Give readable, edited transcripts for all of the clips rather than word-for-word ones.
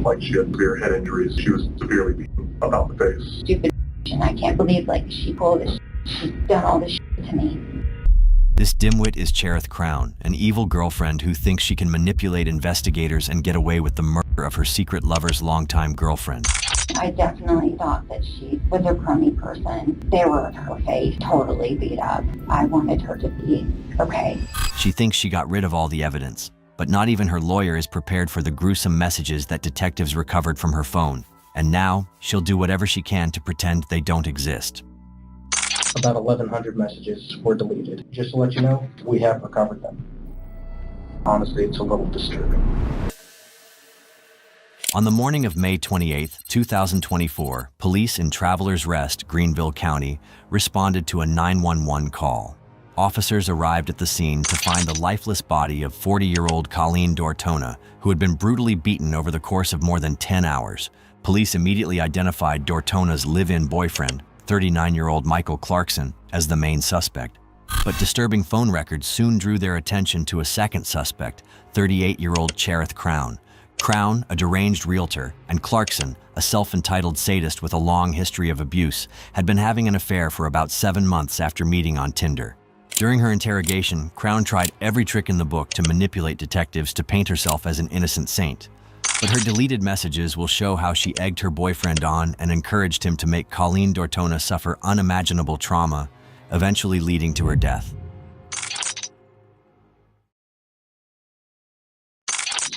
like she had severe head injuries. She was severely beaten about the face. Stupid and I can't believe she pulled this. She's done all this to me. This dimwit is Cherith Crown, an evil girlfriend who thinks she can manipulate investigators and get away with the murder of her secret lover's longtime girlfriend. I definitely thought that she was a crummy person. They were her face totally beat up. I wanted her to be okay. She thinks she got rid of all the evidence, but not even her lawyer is prepared for the gruesome messages that detectives recovered from her phone. And now, she'll do whatever she can to pretend they don't exist. About 1,100 messages were deleted. Just to let you know, we have recovered them. Honestly, it's a little disturbing. On the morning of May 28, 2024, police in Travelers Rest, Greenville County, responded to a 911 call. Officers arrived at the scene to find the lifeless body of 40-year-old Colleen Dortona, who had been brutally beaten over the course of more than 10 hours. Police immediately identified Dortona's live-in boyfriend, 39-year-old Michael Clarkson, as the main suspect. But disturbing phone records soon drew their attention to a second suspect, 38-year-old Cherith Crown. Crown, a deranged realtor, and Clarkson, a self-entitled sadist with a long history of abuse, had been having an affair for about 7 months after meeting on Tinder. During her interrogation, Crown tried every trick in the book to manipulate detectives to paint herself as an innocent saint. But her deleted messages will show how she egged her boyfriend on and encouraged him to make Colleen Dortona suffer unimaginable trauma, eventually leading to her death.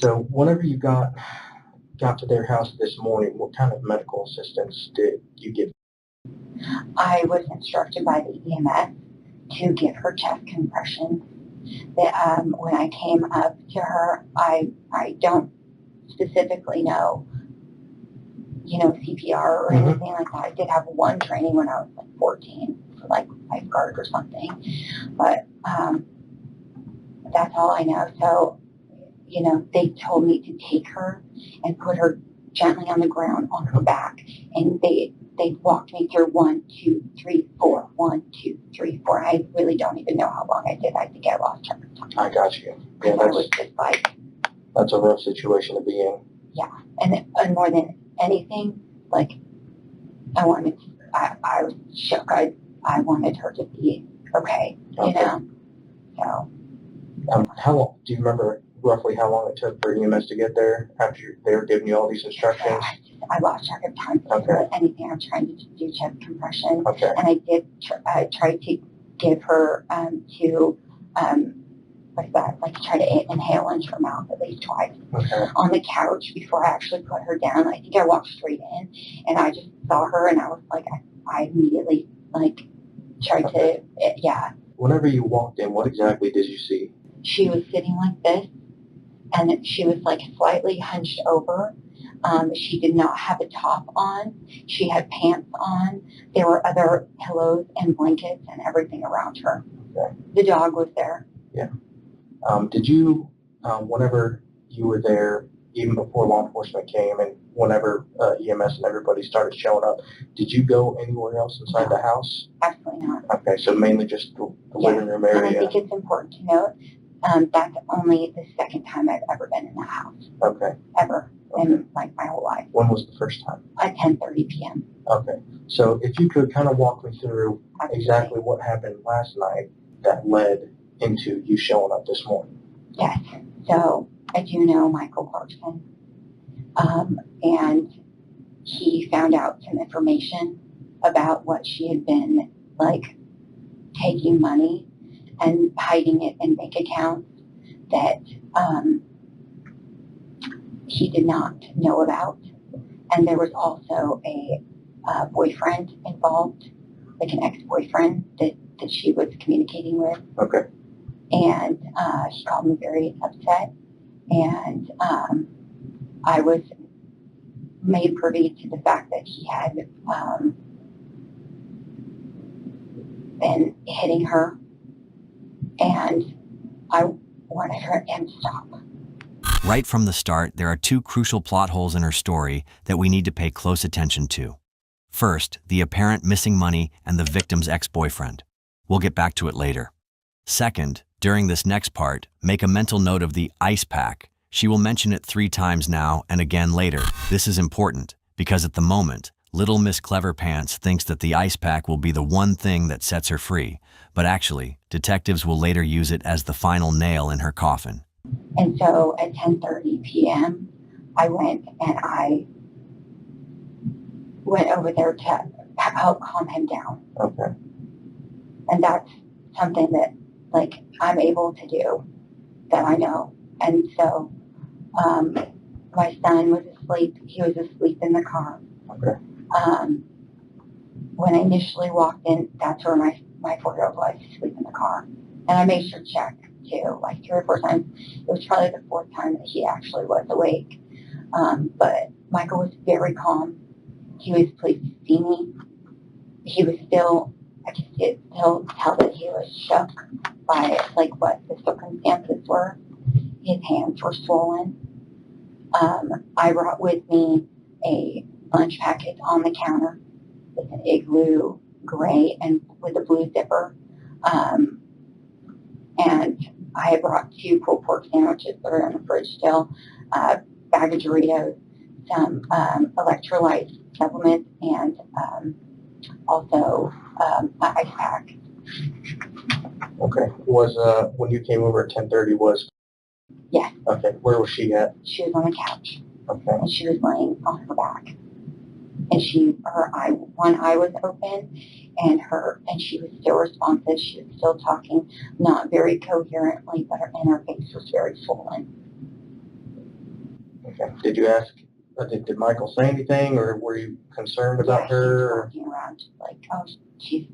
So whenever you got to their house this morning, what kind of medical assistance did you give? I was instructed by the EMS to give her chest compressions. When I came up to her, I don't specifically know, CPR or anything like that. I did have one training when I was like 14 for like lifeguard or something, but that's all I know. So, they told me to take her and put her gently on the ground on her back, and they walked me through 1, 2, 3, 4, 1, 2, 3, 4. I really don't even know how long I did. I think I lost track of time. I got you. Yeah, I was just like, that's a rough situation to be in. Yeah, and more than anything, like I was shook. I wanted her to be okay, So. How long? Do you remember roughly how long it took for EMS to get there after they were giving you all these instructions? I lost track of time. Okay. Anything I'm trying to do chest compression. Okay. And I did try to give her what's that? Like try to inhale into her mouth at least twice. Okay. On the couch before I actually put her down. I think I walked straight in and I just saw her and I was like, I immediately tried to, yeah. Whenever you walked in, what exactly did you see? She was sitting like this and she was like slightly hunched over. She did not have a top on. She had pants on. There were other pillows and blankets and everything around her. Okay. The dog was there. Yeah. Did you, whenever you were there, even before law enforcement came and whenever EMS and everybody started showing up, did you go anywhere else inside the house? Absolutely not. Okay, so mainly just the living room area. And I think it's important to note that's only the second time I've ever been in the house. Okay. Ever. Okay. In my whole life. When was the first time? At 10:30 p.m. Okay. So if you could kind of walk me through exactly what happened last night that led into you showing up this morning. Yes. So I do know Michael Clarkson. And he found out some information about what she had been taking money and hiding it in bank accounts that he did not know about. And there was also a boyfriend involved, like an ex-boyfriend that she was communicating with. Okay. And he called me very upset. And I was made privy to the fact that he had been hitting her. And I wanted him to stop. Right from the start, there are two crucial plot holes in her story that we need to pay close attention to. First, the apparent missing money and the victim's ex-boyfriend. We'll get back to it later. Second, during this next part, make a mental note of the ice pack She will mention it 3 times now and again later. This is important because at the moment, little Miss Cleverpants thinks that the ice pack will be the one thing that sets her free, but actually, detectives will later use it as the final nail in her coffin. And so at 10:30 p.m., I went over there to help calm him down. Okay. And that's something that, like, I'm able to do, that I know. And so my son was asleep. He was asleep in the car. Okay. When I initially walked in, that's where my 4-year-old was asleep in the car. And I made sure to check, too, like 3 or 4 times. It was probably the 4th time that he actually was awake. But Michael was very calm. He was pleased to see me. He was still, I could still tell that he was shook by, like, what the circumstances were. His hands were swollen. I brought with me a lunch packet on the counter. It's an Igloo gray and with a blue zipper. And I had brought 2 pulled pork sandwiches that are in the fridge still, a bag of Doritos, some electrolyte supplements, and also an ice pack. Okay. Was when you came over at 10:30 was? Yes. Okay. Where was she at? She was on the couch. Okay. And she was laying on her back. And one eye was open, and she was still responsive. She was still talking, not very coherently, but her face was very swollen. Okay. Did you ask? Did Michael say anything, or were you concerned about her? She was walking around like, oh, she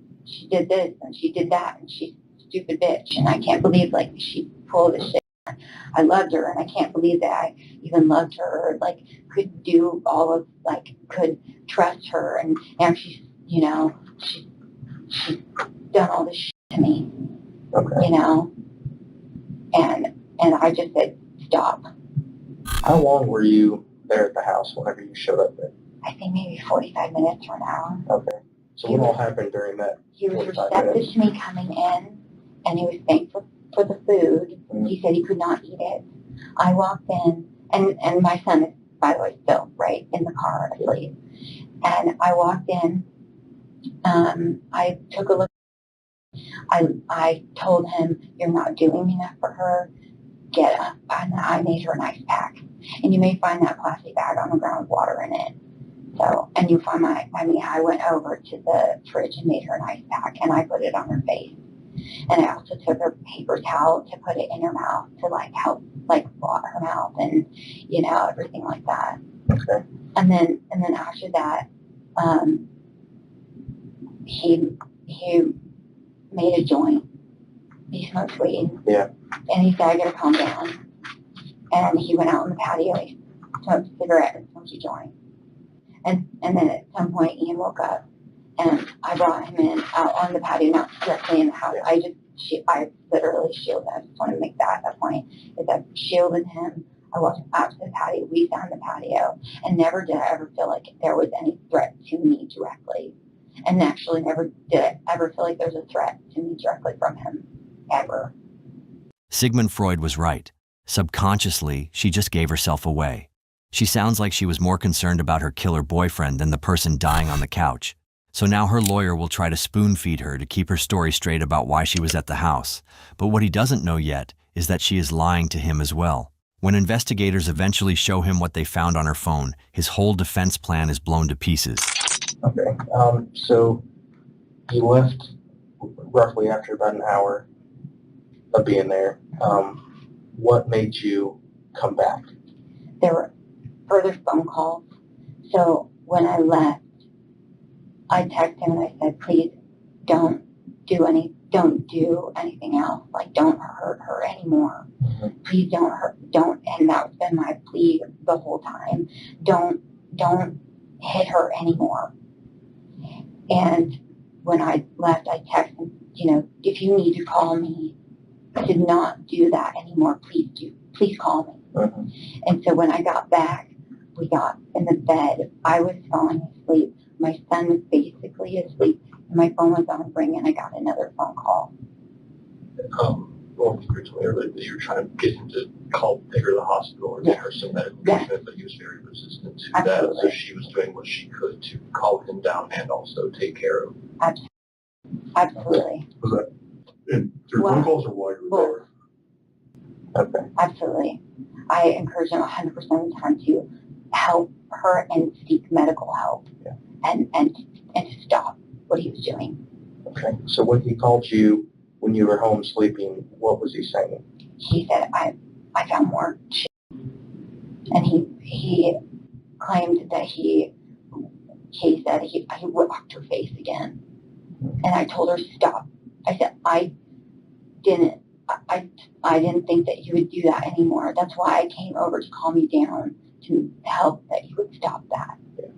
did this and she did that, and she's a stupid bitch, and I can't believe, like, she pulled this shit. I loved her, and I can't believe that I even loved her, or, like, could do all of, like, could trust her, and now she's, she's done all this shit to me, Okay. and I just said, stop. How long were you there at the house whenever you showed up there? I think maybe 45 minutes or an hour. Okay. So what all happened during that? He was 45 receptive minutes? to me coming in, and he was thankful for the food. Mm-hmm. He said he could not eat it. I walked in, and my son is, by the way, still right in the car asleep. And I walked in. I took a look. I told him, "You're not doing enough for her. Get up." And I made her an ice pack. And you may find that plastic bag on the ground with water in it. So, and you find I went over to the fridge and made her an ice pack, and I put it on her face. And I also took a paper towel to put it in her mouth to, like, help, like, blot her mouth and, everything like that. Okay. And then after that, he made a joint. He smoked weed. Yeah. And he said, I gotta calm down. And he went out on the patio, he smoked a cigarette and smoked a joint. And then at some point Ian woke up, and I brought him in out on the patio, not directly in the house. I literally shielded him. I just want to make that a point, is I shielded him. I walked out to the patio. We found the patio, and never did I ever feel like there was any threat to me directly. And actually never did I ever feel like there was a threat to me directly from him, ever. Sigmund Freud was right. Subconsciously, she just gave herself away. She sounds like she was more concerned about her killer boyfriend than the person dying on the couch. So now her lawyer will try to spoon-feed her to keep her story straight about why she was at the house. But what he doesn't know yet is that she is lying to him as well. When investigators eventually show him what they found on her phone, his whole defense plan is blown to pieces. Okay. So he left roughly after about an hour of being there. What made you come back? There were further phone calls. So when I left, I texted him and I said, please don't do anything else. Like, don't hurt her anymore. Mm-hmm. Please don't, and that's been my plea the whole time. Don't hit her anymore. And when I left, I texted him, if you need to call me to not do that anymore, please call me. Mm-hmm. And so when I got back, we got in the bed. I was falling asleep. My son was basically asleep, and my phone was on ring, and I got another phone call. Well, you told me earlier that you were trying to get him to take her to the hospital or get her some medical treatment, but he was very resistant to that. So she was doing what she could to calm him down and also take care of him. Absolutely. Was that through phone calls or while you were there? Okay. Absolutely. I encourage him 100% of the time to help her and seek medical help and to stop what he was doing. Okay. So when he called you when you were home sleeping, what was he saying? He said, I found more shit. And he claimed that he said he rocked her face again. And I told her, stop. I said, I didn't think that you would do that anymore. That's why I came over to calm you down, to help that you would stop that. Yeah.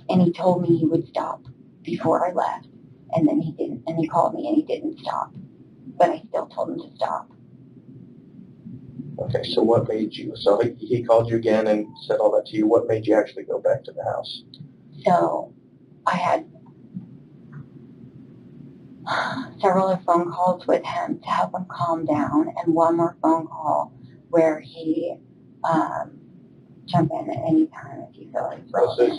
And he told me he would stop before I left. And then he didn't. And he called me and he didn't stop. But I still told him to stop. Okay, so what made you, so he called you again and said all that to you. What made you actually go back to the house? So I had several other phone calls with him to help him calm down, and one more phone call where he jump in at any time if you feel like it's relevant.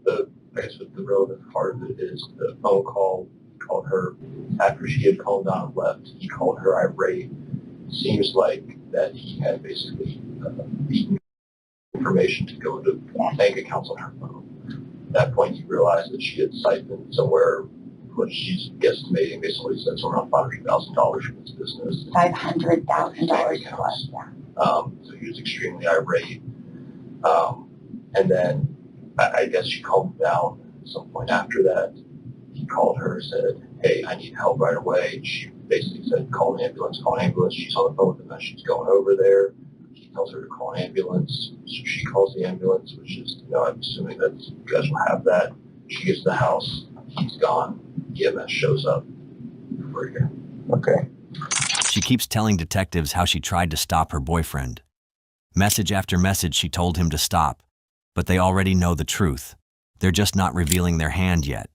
So I guess what the relevant part of it is the phone call. He called her after she had calmed down and left. He called her irate. Seems like that he had basically beaten information to go into bank accounts on her phone. At that point, he realized that she had siphoned somewhere, what she's guesstimating, based on what he said, somewhere around $500,000 from his business. $500,000 plus, yeah. So he was extremely irate. And then I guess she calmed him down at some point after that. He called her and said, hey, I need help right away. She basically said, call an ambulance, call an ambulance. She's on the phone with him as she's going over there. He tells her to call an ambulance. So she calls the ambulance, which is, I'm assuming that you guys will have that. She gets to the house. He's gone. EMS shows up. We're here. Okay. She keeps telling detectives how she tried to stop her boyfriend. Message after message, she told him to stop, but they already know the truth. They're just not revealing their hand yet.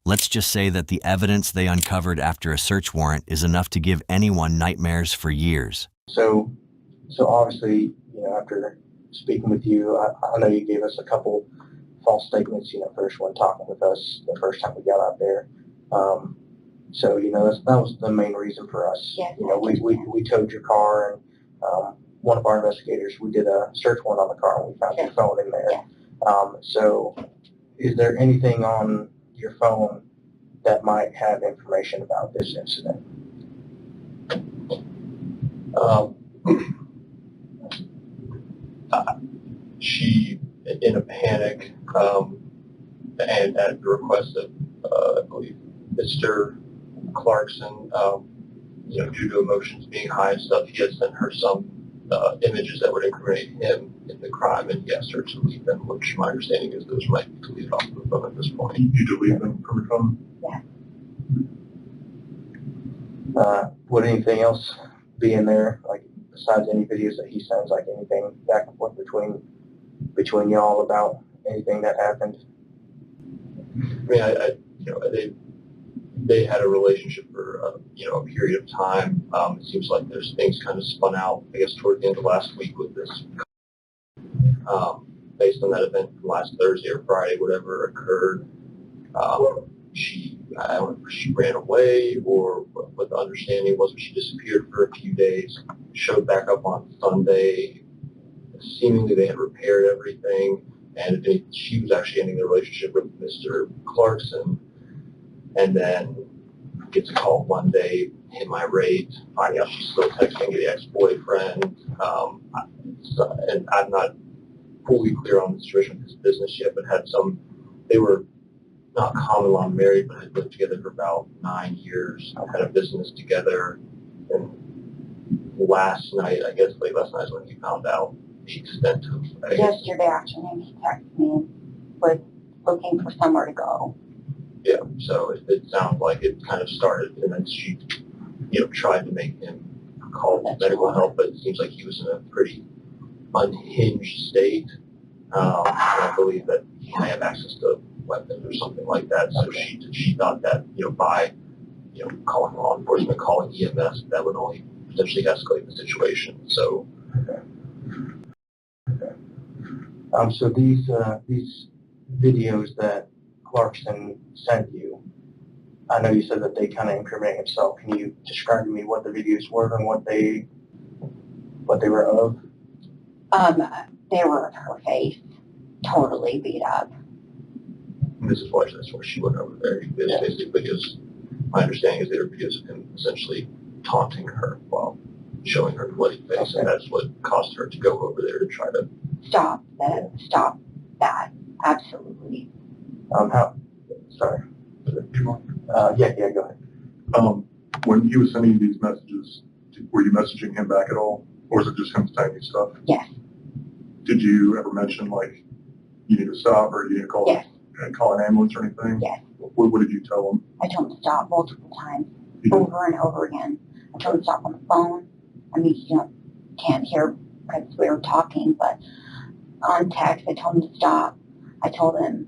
Let's just say that the evidence they uncovered after a search warrant is enough to give anyone nightmares for years. So obviously, after speaking with you, I know you gave us a couple false statements, first when talking with us the first time we got out there. So, that was the main reason for us. Yes, we towed your car, and one of our investigators, we did a search warrant on the car, and we found your phone in there. Yes. So is there anything on your phone that might have information about this incident? She, in a panic, and at the request of, I believe, Mr. Clarkson, due to emotions being high and stuff, he had sent her some images that would incriminate him in the crime, and he asked her to delete them, which my understanding is those might be deleted off the phone at this point. You delete them from your phone? Yeah. Would anything else be in there, like besides any videos that he sends, like anything back and forth between y'all about anything that happened? I mean, they had a relationship for a period of time. It seems like there's things kind of spun out, I guess, toward the end of last week with this, based on that event from last Thursday or Friday, whatever occurred. I don't know if she ran away or what the understanding was, but she disappeared for a few days, showed back up on Sunday. Seemingly they had repaired everything, and she was actually ending the relationship with Mr. Clarkson, and then gets a call Monday, him irate, finding out she's still texting the ex-boyfriend, and I'm not fully clear on the situation with his business yet, but they were not common law married, but had lived together for about 9 years, had a business together, and last night, I guess late last night is when he found out the extent of, Yesterday afternoon, he texted me, was looking for somewhere to go. Yeah, so it sounds like it kind of started, and then she, tried to make him call medical help, but it seems like he was in a pretty unhinged state. I believe that he may have access to weapons or something like that. So she thought that, by calling law enforcement, calling EMS, that would only potentially escalate the situation. So, so these videos that Clarkson sent you, I know you said that they kind of incriminate himself. Can you describe to me what the videos were and what they were of? They were of her face, totally beat up. this is why that's where she went over there. Basically, because my understanding is they were videos of him essentially taunting her while showing her bloody face, and that's what caused her to go over there to try to stop that. Absolutely. Sorry. Yeah, go ahead. When he was sending you these messages, were you messaging him back at all? Or was it just him saying you stuff? Yes. Did you ever mention, like, you need to stop or you need to call, call an ambulance or anything? Yes. What did you tell him? I told him to stop multiple times, over and over again. I told him to stop on the phone. I mean, can't hear because we were talking, but on text, I told him to stop. I told him,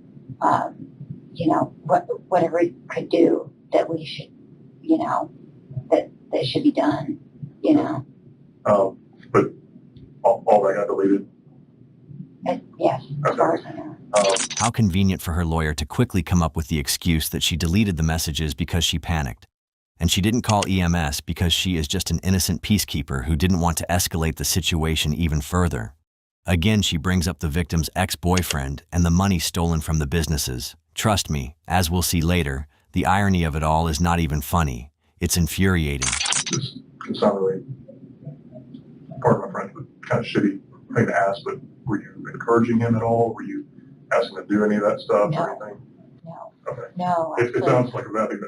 whatever he could do that we should, that should be done, But all that got deleted? Yes, as far as I know. How convenient for her lawyer to quickly come up with the excuse that she deleted the messages because she panicked. And she didn't call EMS because she is just an innocent peacekeeper who didn't want to escalate the situation even further. Again, she brings up the victim's ex-boyfriend and the money stolen from the businesses. Trust me, as we'll see later, the irony of it all is not even funny. It's infuriating. This can sound really, pardon my French, but kind of shitty thing to ask, but were you encouraging him at all? Were you asking him to do any of that stuff or anything? No. Okay. No. It sounds like a bad thing.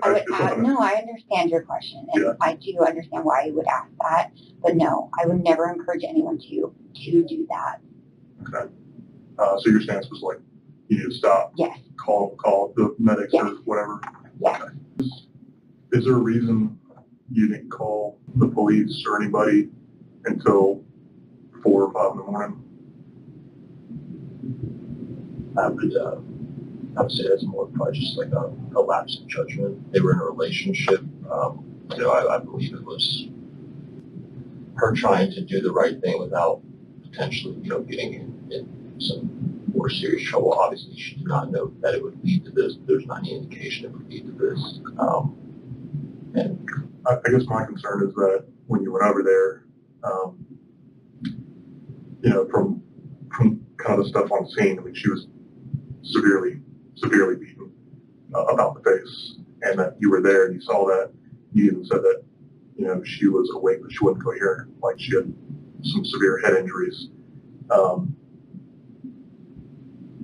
No, I understand your question, and I do understand why you would ask that, but no, I would never encourage anyone to do that. Okay. So your stance was like, you need to stop. Yes. Call the medics or whatever. Yes. Okay. Is there a reason you didn't call the police or anybody until 4 or 5 in the morning? I would say that's more probably just like a lapse in judgment. They were in a relationship. I believe it was her trying to do the right thing without potentially, getting in some more serious trouble. Obviously, she did not know that it would lead to this. There's not any indication it would lead to this. And I guess my concern is that when you went over there, from kind of the stuff on scene, I mean, she was severely beaten about the face, and that you were there and you saw that. You even said that, she was awake, but she wasn't coherent, like she had some severe head injuries.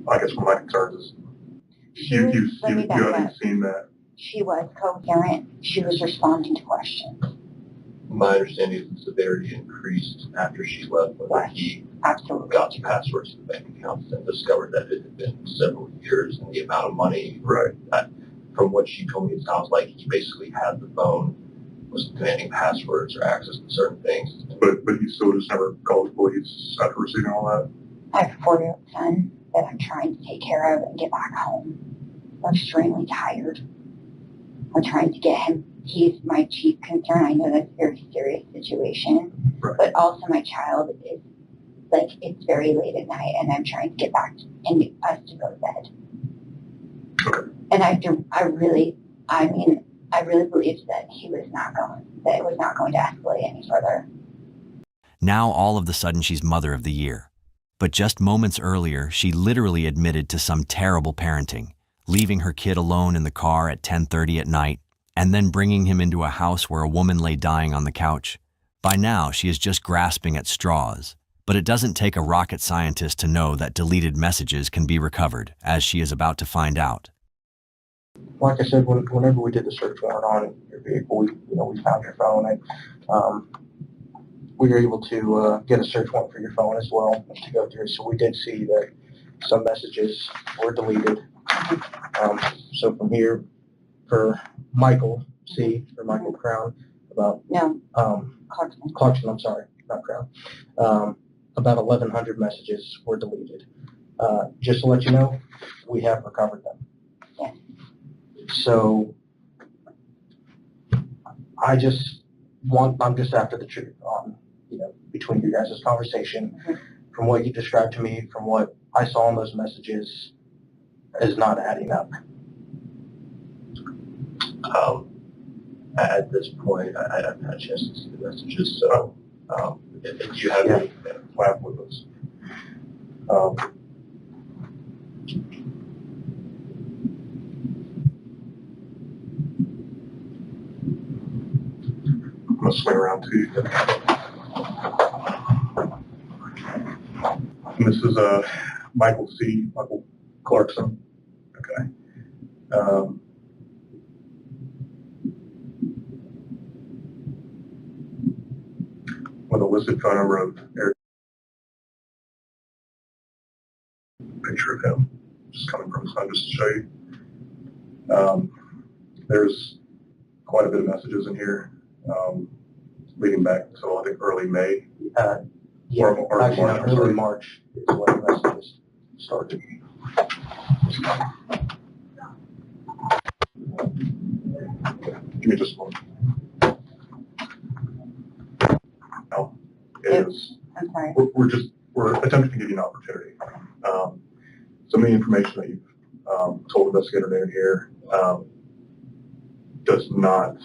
I guess one of my concerns is you haven't seen that. She was coherent. She was responding to questions. my understanding is the severity increased after she left, when he got the passwords to the bank accounts and discovered that it had been several years, and the amount of money. Right. From what she told me, it sounds like he basically had the phone, was demanding passwords or access to certain things. But he still just never called the police after receiving all that? I have a 4-year-old son that I'm trying to take care of and get back home. I'm extremely tired. I'm trying to get him. He's my chief concern. I know that's a very serious situation, right. But also my child is it's very late at night, and I'm trying to get back and us to go to bed. Okay. And I really believed that it was not going to escalate any further. Now all of the sudden she's Mother of the Year. But just moments earlier, she literally admitted to some terrible parenting, leaving her kid alone in the car at 10:30 at night, and then bringing him into a house where a woman lay dying on the couch. By now, she is just grasping at straws. But it doesn't take a rocket scientist to know that deleted messages can be recovered, as she is about to find out. Like I said, whenever we did the search warrant on your vehicle, we found your phone, and we were able to get a search warrant for your phone as well to go through. So we did see that some messages were deleted. So from here, for Michael C, for Michael Crown, Clarkson, I'm sorry, not Crown. About 1,100 messages were deleted. Just to let you know, we have recovered them. Yes. So I'm just after the truth on, between your guys' conversation, from what you described to me, from what I saw in those messages, is not adding up. At this point, I haven't had a chance to see the messages, so if you have any Laugh with us. I'm gonna swing around to you. And this is Michael Clarkson. Okay. With a listed phone number of Eric, picture of him just coming from his phone just to show you. There's quite a bit of messages in here, leading back to I think early May. Early March is when the messages started. Give me just one. No, I'm sorry. we're attempting to give you an opportunity. Some of the information that you've told investigator Dan here does not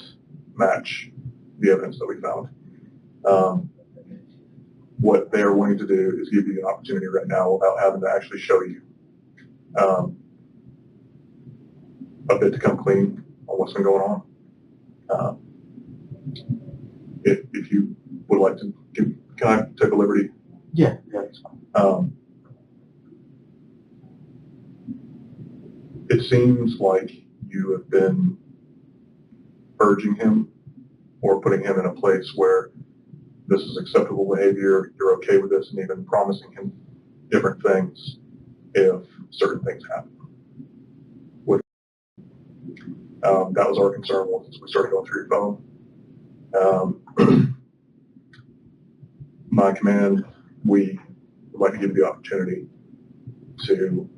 match the evidence that we found. What they're wanting to do is give you an opportunity right now without having to actually show you a bit to come clean on what's been going on. If you would like to, can I take a liberty? Yeah, that's fine. It seems like you have been urging him or putting him in a place where this is acceptable behavior, you're okay with this, and even promising him different things if certain things happen. That was our concern once we started going through your phone. My command, we would like to give you the opportunity to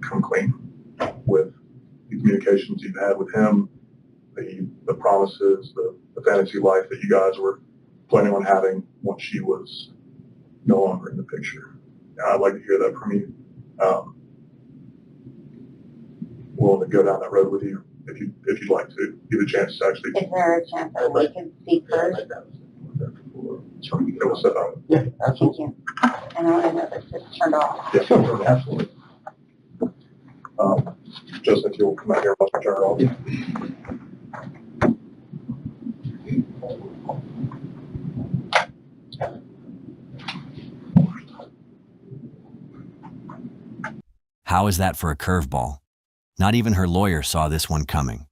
come clean with the communications you've had with him, the promises, the fantasy life that you guys were planning on having once she was no longer in the picture. I'd like to hear that from you. Willing to go down that road with you if you'd like to. Give a chance to actually. Is there a chance that we can speak first? It was set up. Yeah, Thank absolutely. you. And I want to know this is turned off. Yeah, Absolutely. Justin, if you'll come out here and watch my turn it off. How is that for a curveball? Not even her lawyer saw this one coming.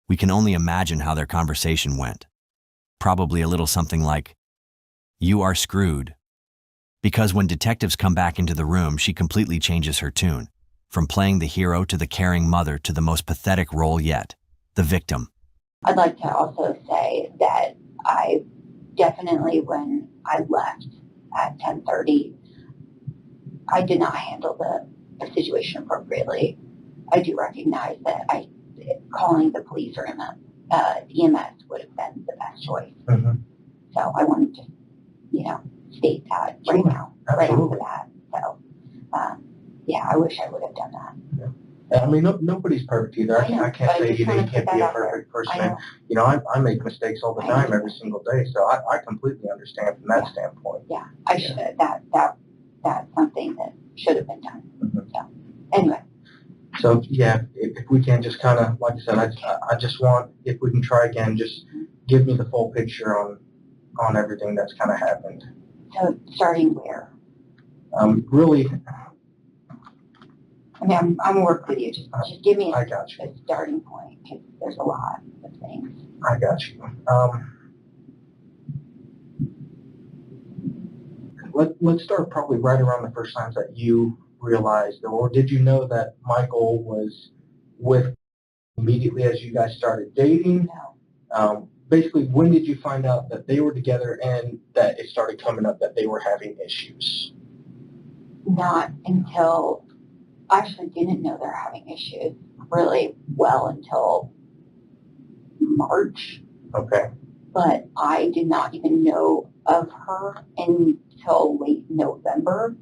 We can only imagine how their conversation went. Probably a little something like, "You are screwed." Because when detectives come back into the room, she completely changes her tune. From playing the hero to the caring mother to the most pathetic role yet, the victim. I'd like to also say that I definitely, when I left at 10:30, I did not handle the situation appropriately. I do recognize that calling the police or EMS would have been the best choice. Mm-hmm. So I wanted to, state that right now, right off the bat. So, yeah, I wish I would have done that. Yeah. I mean, nobody's perfect either. I can't say you can't be a perfect person. I make mistakes all the time, every single day. So I completely understand from that standpoint. Yeah, I should. That's something that should have been done. Mm-hmm. So, anyway. So yeah, if we can just kind of, like I said, I just want, if we can try again, just give me the full picture on everything that's kind of happened. So starting where? Really. I mean, I'm work with you. Just give me I got you. a starting point because there's a lot of things. I got you. Let's start probably right around the first times that you realized, or did you know that Michael was with immediately as you guys started dating? No. Basically, when did you find out that they were together and that it started coming up that they were having issues? Not until, I actually didn't know they were having issues really well until March. Okay. But I did not even know of her until late November.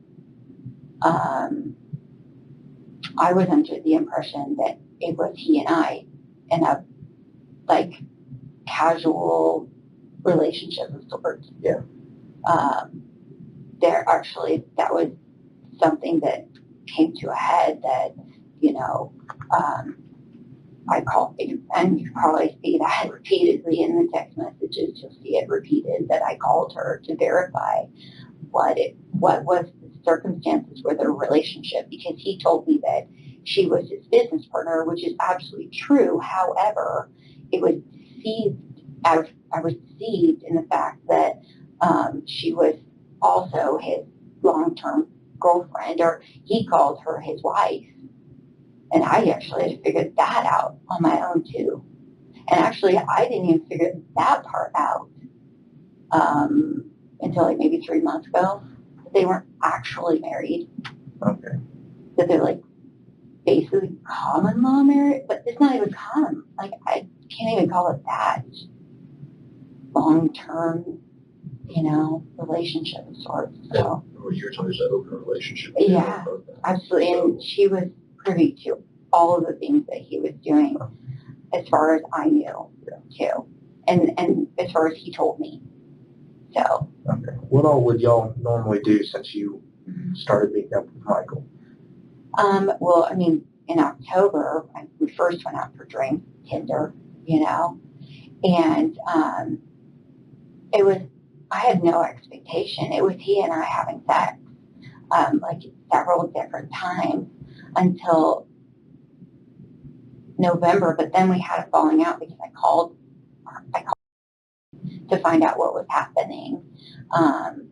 I was under the impression that it was he and I in a like casual relationship of sorts. Yeah. That was something that came to a head that, I called, and you probably see that repeatedly in the text messages. You'll see it repeated that I called her to verify what was the circumstances for their relationship, because he told me that she was his business partner, which is absolutely true. However, it was I was deceived in the fact that she was also his long-term girlfriend, or he called her his wife. And I actually had to figure that out on my own too. And actually, I didn't even figure that part out until like maybe 3 months ago. They weren't actually married. Okay. That they're like basically common law marriage, but it's not even common. Like, I can't even call it that. Long-term, relationship of sorts. So, And you were talking about an open relationship. Yeah, absolutely. And she was privy to all of the things that he was doing, as far as I knew, too. And as far as he told me. So. Okay. What all would y'all normally do since you started meeting up with Michael? Well, I mean, in October, we first went out for drinks, Tinder, and I had no expectation. It was he and I having sex, like several different times until November, but then we had a falling out because I called to find out what was happening.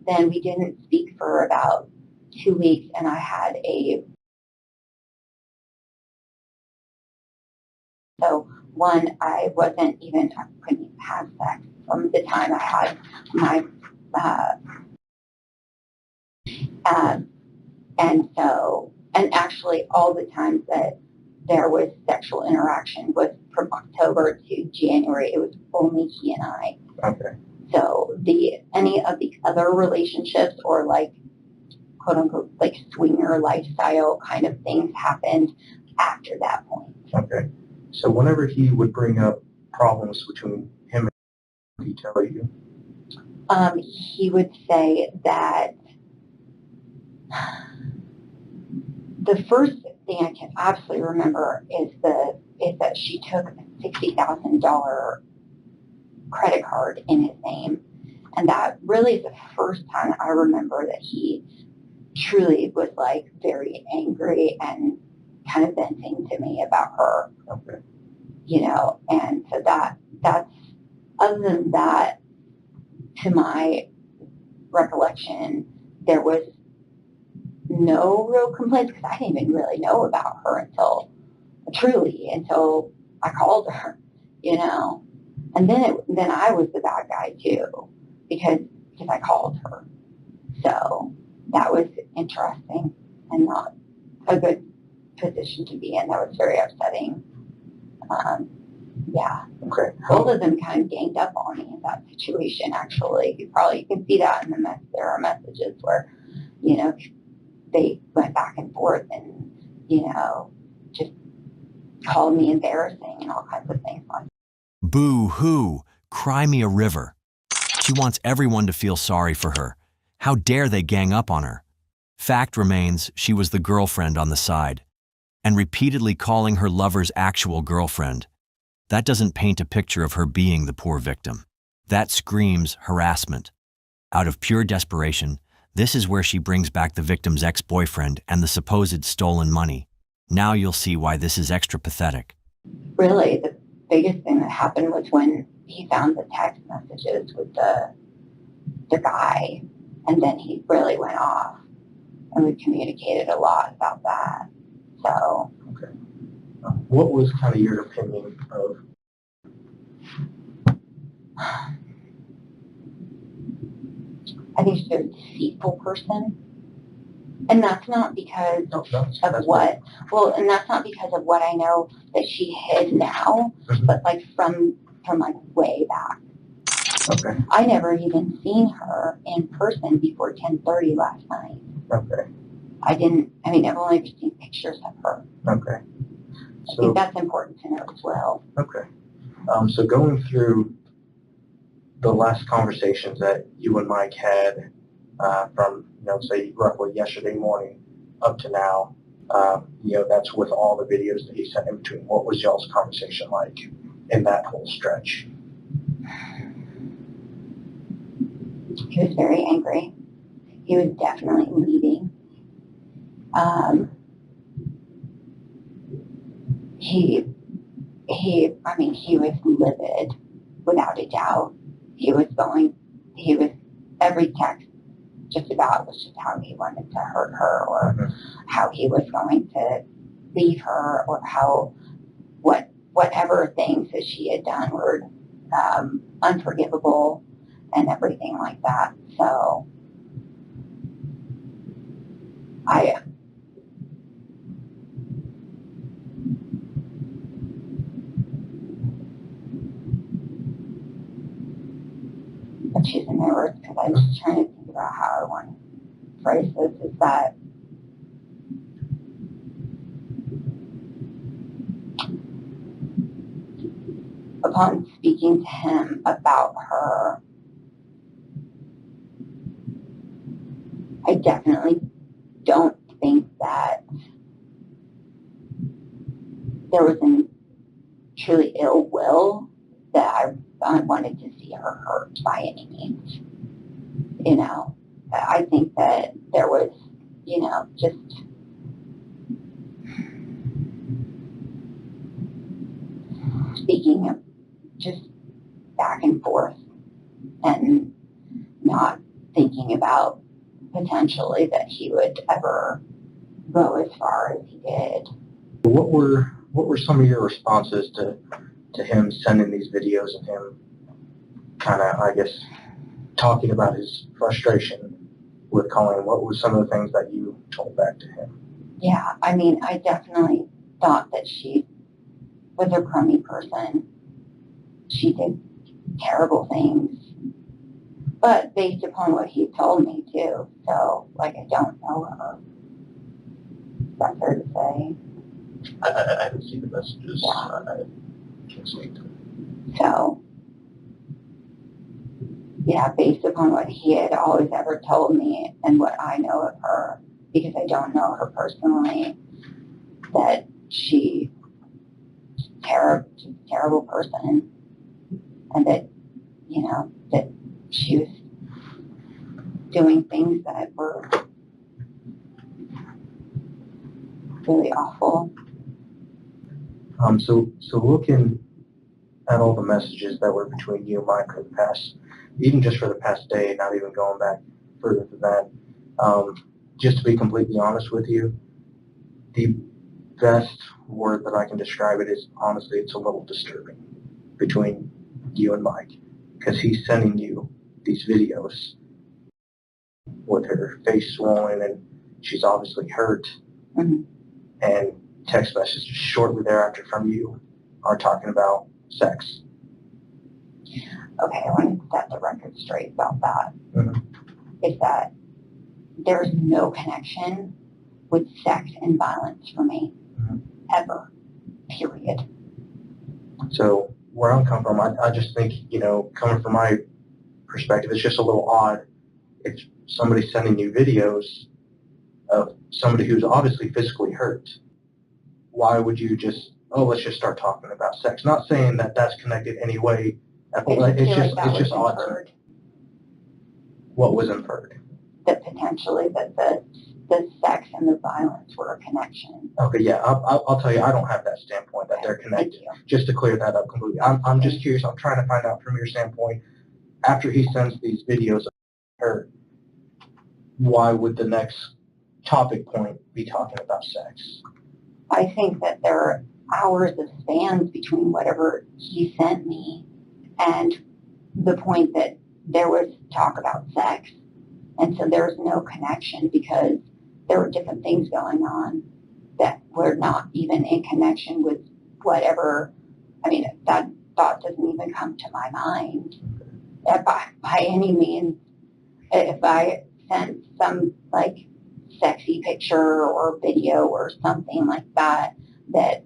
Then we didn't speak for about 2 weeks, and I had I couldn't even have sex from the time I had my, and actually all the times that there was sexual interaction was from October to January. It was only he and I. Okay. So any of the other relationships or like quote unquote like swinger lifestyle kind of things happened after that point. Okay. So whenever he would bring up problems between him and he tell you? He would say that the first thing I can absolutely remember is that she took a $60,000 credit card in his name. And that really is the first time I remember that he truly was like very angry and kind of venting to me about her. Okay. And so that's, other than that, to my recollection, there was no real complaints because I didn't even really know about her until I called her, and then I was the bad guy too because I called her. So that was interesting and not a good position to be in. That was very upsetting. Yeah. Okay. Both of them kind of ganged up on me in that situation, actually. You can see that in there are messages where, they went back and forth and, just called me embarrassing and all kinds of things like that. Boo-hoo, cry me a river. She wants everyone to feel sorry for her. How dare they gang up on her? Fact remains, she was the girlfriend on the side, and repeatedly calling her lover's actual girlfriend. That doesn't paint a picture of her being the poor victim. That screams harassment. Out of pure desperation, this is where she brings back the victim's ex-boyfriend and the supposed stolen money. Now you'll see why this is extra pathetic. Really, the biggest thing that happened was when he found the text messages with the guy, and then he really went off, and we communicated a lot about that. So. Okay. What was kind of your opinion of? I think she's a very deceitful person. And that's not because And that's not because of what I know that she hid now, but like from from like way back. Okay. I never even seen her in person before 10:30 last night. Okay. I've only seen pictures of her. Okay. I think that's important to know as well. Okay. So going through the last conversations that you and Mike had from, say roughly yesterday morning up to now, that's with all the videos that he sent in between. What was y'all's conversation like in that whole stretch? He was very angry. He was definitely leaving. He was livid, without a doubt. Every text just about was just how he wanted to hurt her, or how he was going to leave her, or whatever things that she had done were unforgivable and everything like that. So I'm choosing my words because I was trying to think about how I want to phrase this, is that upon speaking to him about her, I definitely don't think that there was any truly ill will, that I wanted to see her hurt by any means. I think that there was, just speaking of just back and forth and not thinking about potentially that he would ever go as far as he did. What were some of your responses to him sending these videos of him kind of, I guess, talking about his frustration with Colleen? What were some of the things that you told back to him? Yeah, I definitely thought that she was a crummy person. She did terrible things, but based upon what he told me too. So, I don't know her. Is that fair to say? I haven't seen the messages. Yeah. I can't speak to them. So, yeah, based upon what he had always ever told me and what I know of her, because I don't know her personally, that she's a terrible person, and that, that she was doing things that were really awful. So looking at all the messages that were between you and Mike for the past, even just for the past day, not even going back further than that, just to be completely honest with you, the best word that I can describe it is, honestly, it's a little disturbing between you and Mike, because he's sending you these videos with her face swollen and she's obviously hurt, and text messages shortly thereafter from you are talking about sex. Okay, I want to set the record straight about that. Is that there's no connection with sex and violence for me, ever, period. So where I'm coming from, I just think, coming from my perspective, it's just a little odd if somebody's sending you videos of somebody who's obviously physically hurt. Why would you just, let's just start talking about sex? Not saying that that's connected anyway. It's just odd. What was inferred? That potentially that the sex and the violence were a connection. Okay, yeah, I'll tell you, I don't have that standpoint that they're connected. Just to clear that up completely. I'm just curious. I'm trying to find out from your standpoint, after he sends these videos of her, why would the next topic point be talking about sex? I think that there are hours of spans between whatever he sent me and the point that there was talk about sex. And so there was no connection because there were different things going on that were not even in connection with whatever. That thought doesn't even come to my mind that by any means, if I sent some like sexy picture or video or something like that that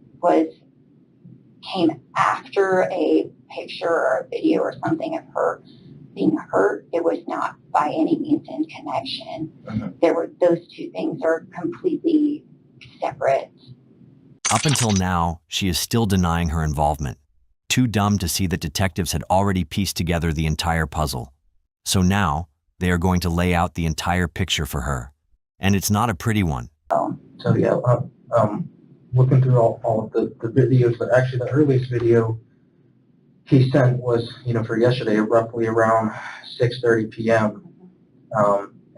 came after a picture or a video or something of her being hurt, it was not by any means in connection. Those two things are completely separate. Up until now, she is still denying her involvement, too dumb to see that detectives had already pieced together the entire puzzle. So now, they are going to lay out the entire picture for her. And it's not a pretty one. So yeah, looking through all of the videos, but actually the earliest video he sent was, for yesterday, roughly around 6:30 p.m.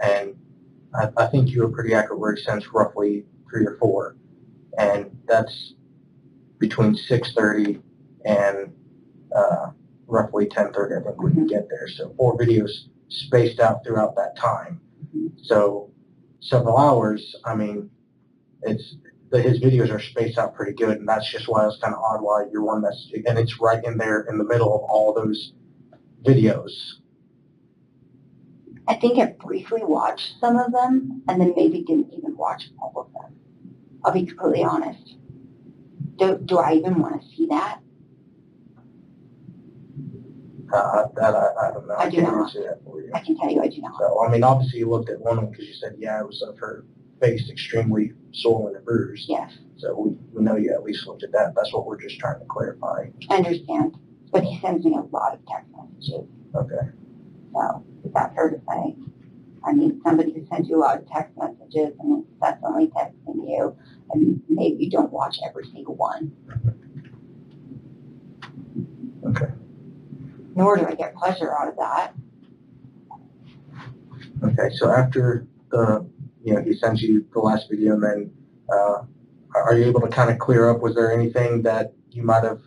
And I think you were pretty accurate where he sent roughly 3 or 4. And that's between 6:30 and roughly 10:30, I think, when you get there. So 4 videos spaced out throughout that time. So several hours, I mean, his videos are spaced out pretty good, and that's just why it's kind of odd why you're one and it's right in there in the middle of all those videos. I think I briefly watched some of them and then maybe didn't even watch all of them. I'll be completely honest. Do I even want to see that? I don't know. I do can't not. answer that for you. I can tell you I do not. So, I mean, obviously you looked at one of them because you said, yeah, it was of her face extremely swollen and bruised. Yes. So we know you at least looked at that. That's what we're just trying to clarify. I understand. But he sends me a lot of text messages. Okay. So is that fair to say? I mean, somebody who sends you a lot of text messages and that's only texting you, and maybe you don't watch every single one. Okay. Nor do I get pleasure out of that. Okay, so after he sends you the last video, and then are you able to kind of clear up? Was there anything that you might have,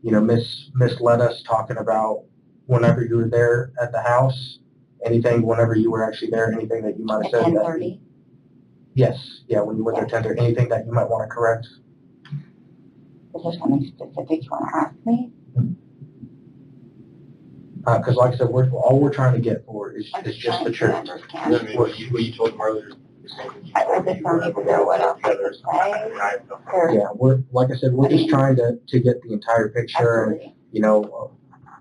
misled us talking about whenever you were there at the house? Anything whenever you were actually there? Anything that you might have At said? 10:30? Yes, yeah, when you were there at 10:30. Anything that you might want to correct? Is there something specific you want to ask me? Because like I said, all we're trying to get for is just the truth. I mean, what you told him earlier. I just don't even know what else to say. Yeah, like I said, we're just trying to get the entire picture. Absolutely.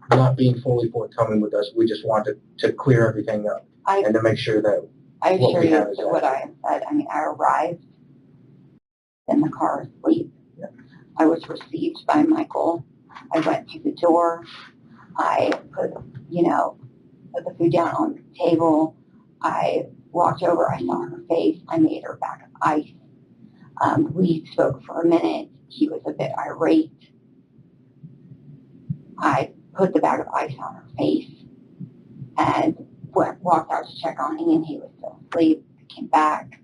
And not being fully forthcoming with us, we just wanted to clear everything up and to make sure that I what assure we you have is that what I have said. I mean, I arrived in the car asleep. Yeah. I was received by Michael. I went to the door. I put the food down on the table. I walked over. I saw her face. I made her a bag of ice. We spoke for a minute. He was a bit irate. I put the bag of ice on her face and walked out to check on him. He was still asleep. I came back,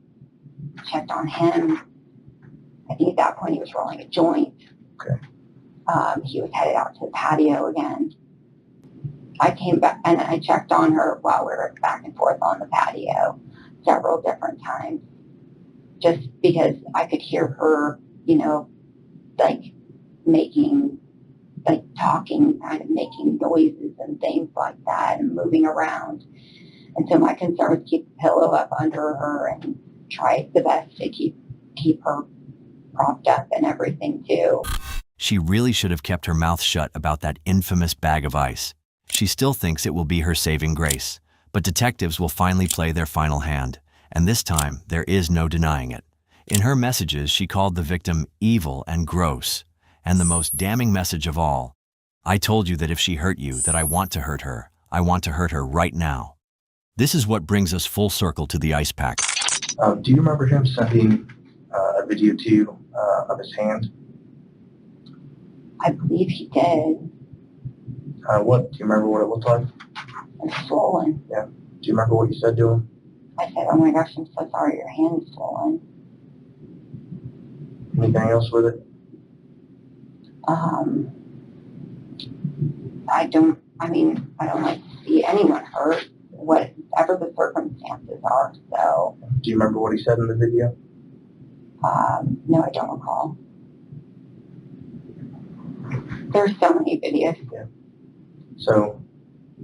checked on him. I think at that point he was rolling a joint. Okay. He was headed out to the patio again. I came back and I checked on her while we were back and forth on the patio several different times, just because I could hear her, talking, kind of making noises and things like that and moving around. And so my concern was to keep the pillow up under her and try the best to keep her propped up and everything too. She really should have kept her mouth shut about that infamous bag of ice. She still thinks it will be her saving grace, but detectives will finally play their final hand, and this time there is no denying it. In her messages, she called the victim evil and gross, and the most damning message of all, I told you that if she hurt you, that I want to hurt her. I want to hurt her right now. This is what brings us full circle to the ice pack. Do you remember him sending a video to you of his hand? I believe he did. Do you remember what it looked like? It was swollen. Yeah. Do you remember what you said to him? I said, oh my gosh, I'm so sorry, your hand is swollen. Anything else with it? I don't like to see anyone hurt, whatever the circumstances are, so. Do you remember what he said in the video? No, I don't recall. There's so many videos. So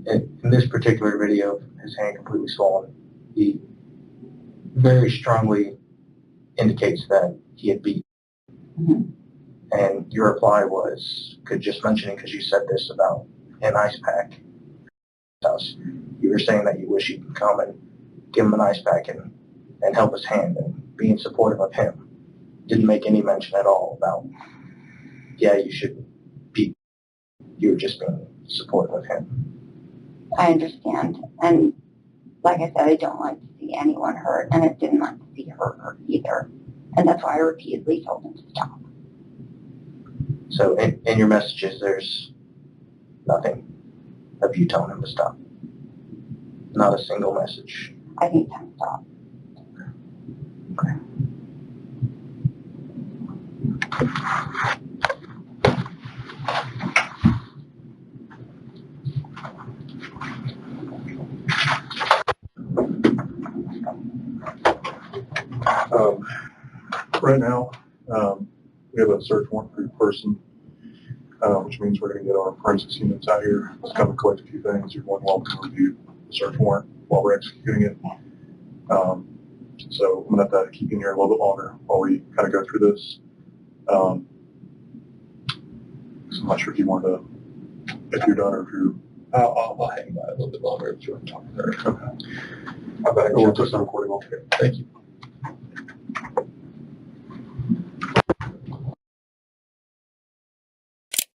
in this particular video, his hand completely swollen, he very strongly indicates that he had beat. Mhm. And your reply was, just mentioning, because you said this about an ice pack house, you were saying that you wish you could come and give him an ice pack and help his hand and being supportive of him. Didn't make any mention at all about, yeah, you should be, you were just being supportive of him. I understand. And like I said, I don't like to see anyone hurt, and I didn't like to see her hurt either. And that's why I repeatedly told him to stop. So in your messages, there's nothing of you telling him to stop. Not a single message. I need him to stop. Okay. Right now, we have a search warrant for your person, which means we're going to get our forensics units out here to come and collect a few things. You're more than welcome to review the search warrant while we're executing it. So I'm going to have to keep you in here a little bit longer while we kind of go through this. So I'm not sure if you want to, if you're done or if you're... I'll hang by a little bit longer if you want to talk to her. Okay. I'll go ahead and We'll shut put this some on. recording off here. Thank you.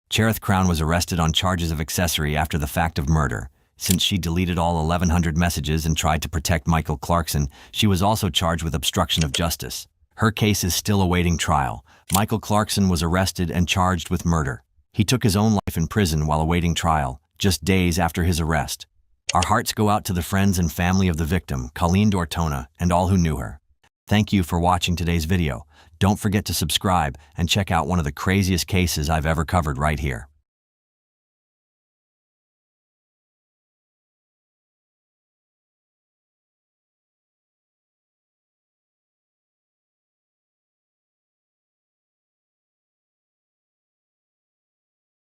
Cherith Crown was arrested on charges of accessory after the fact of murder. Since she deleted all 1,100 messages and tried to protect Michael Clarkson, she was also charged with obstruction of justice. Her case is still awaiting trial. Michael Clarkson was arrested and charged with murder. He took his own life in prison while awaiting trial, just days after his arrest. Our hearts go out to the friends and family of the victim, Colleen Dortona, and all who knew her. Thank you for watching today's video. Don't forget to subscribe and check out one of the craziest cases I've ever covered right here.